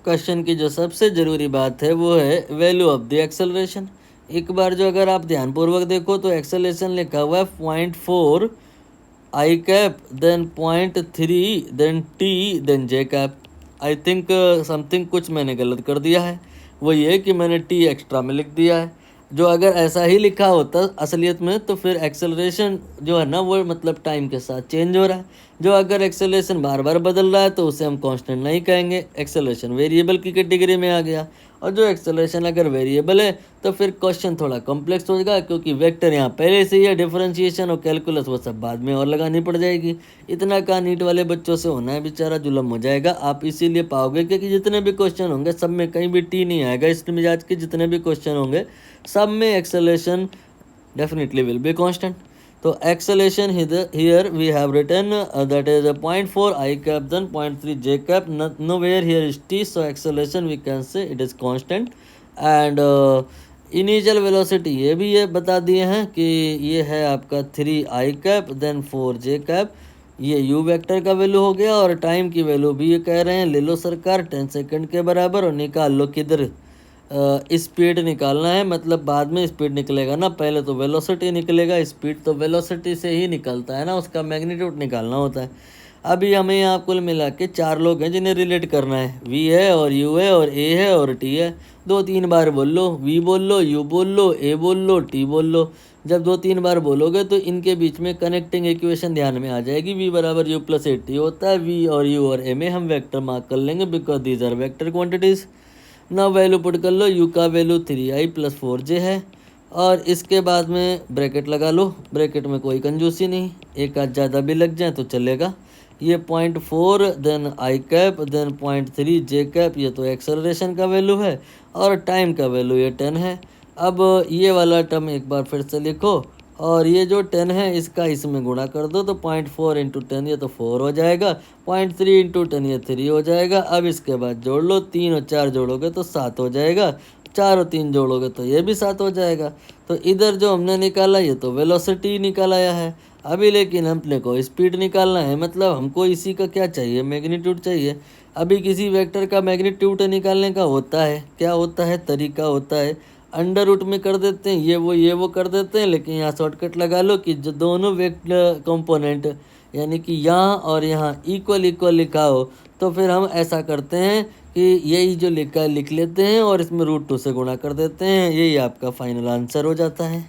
Question की जो सबसे ज़रूरी बात है वो है वैल्यू ऑफ द एक्सेलरेशन। एक बार जो अगर आप ध्यानपूर्वक देखो तो एक्सेलरेशन लिखा हुआ है 0.4 I cap then 0.3 then T then J cap. I think something कुछ मैंने गलत कर दिया है, वो ये कि मैंने टी एक्स्ट्रा में लिख दिया है। जो अगर ऐसा ही लिखा होता असलियत में तो फिर एक्सेलरेशन जो है ना वो मतलब टाइम के साथ चेंज हो रहा है। जो अगर एक्सेलरेशन बार बार बदल रहा है तो उसे हम कांस्टेंट नहीं कहेंगे, एक्सेलरेशन वेरिएबल की कैटेगरी में आ गया। और जो एक्सेलरेशन अगर वेरिएबल है तो फिर क्वेश्चन थोड़ा कॉम्प्लेक्स हो जाएगा, क्योंकि वेक्टर यहाँ पहले से ही है, डिफरेंशिएशन और कैलकुलस वो सब बाद में और लगानी पड़ जाएगी। इतना का नीट वाले बच्चों से होना है बेचारा जुल्म हो जाएगा। आप इसीलिए पाओगे क्योंकि जितने भी क्वेश्चन होंगे सब में कहीं भी टी नहीं आएगा। इस मिजाज के जितने भी क्वेश्चन होंगे सब में acceleration definitely will be constant. तो acceleration here we have written that is a 0.4 I cap then 0.3 J cap, nowhere here is T, so acceleration we can say it is constant। and initial velocity ये भी ये बता दिए हैं कि ये है आपका 3 I cap then 4 J cap, ये u वेक्टर का वैल्यू हो गया। और टाइम की वैल्यू भी ये कह रहे हैं ले लो सरकार 10 सेकंड के बराबर और निकाल लो किधर स्पीड निकालना है, मतलब बाद में स्पीड निकलेगा ना, पहले तो वेलोसिटी निकलेगा। स्पीड तो वेलोसिटी से ही निकलता है ना, उसका मैग्नीट्यूड निकालना होता है। अभी हमें यहाँ कुल मिला के 4 लोग हैं जिन्हें रिलेट करना है, वी है और यू है और ए है और टी है। 2-3 बार बोल लो, वी बोल लो, यू बोल लो, ए बोल लो, टी बोल लो। जब 2-3 बार बोलोगे तो इनके बीच में कनेक्टिंग इक्वेशन ध्यान में आ जाएगी। वी बराबर यू प्लस ए टी होता है। वी और यू और ए में हम वेक्टर मार्क कर लेंगे because these are vector quantities. ना वैल्यू पुट कर लो, यू का वैल्यू 3i प्लस 4j है और इसके बाद में ब्रैकेट लगा लो। ब्रैकेट में कोई कंजूसी नहीं, एक आध ज़्यादा भी लग जाए तो चलेगा। ये 0.4 then i cap then 0.3 j cap, ये तो एक्सेलरेशन का वैल्यू है और टाइम का वैल्यू ये 10 है। अब ये वाला टर्म एक बार फिर से लिखो और ये जो 10 है इसका इसमें गुणा कर दो तो 0.4 इंटू 10 ये तो 4 हो जाएगा, 0.3 इंटू 10 ये 3 हो जाएगा। अब इसके बाद जोड़ लो, 3 और 4 जोड़ोगे तो 7 हो जाएगा, 4 और 3 जोड़ोगे तो ये भी 7 हो जाएगा। तो इधर जो हमने निकाला ये तो वेलोसिटी निकाल आया है। अभी लेकिन अपने को स्पीड निकालना है, मतलब हमको इसी का क्या चाहिए, मैग्नीट्यूड चाहिए। अभी किसी वेक्टर का मैग्नीट्यूड निकालने का होता है, क्या होता है, तरीका होता है, अंडर रूट में कर देते हैं, ये वो कर देते हैं। लेकिन यहाँ शॉर्टकट लगा लो कि जो दोनों वेक्टर कंपोनेंट यानी कि यहाँ और यहाँ इक्वल लिखा हो तो फिर हम ऐसा करते हैं कि यही जो लिखा है लिख लेते हैं और इसमें √2 से गुणा कर देते हैं। यही आपका फाइनल आंसर हो जाता है।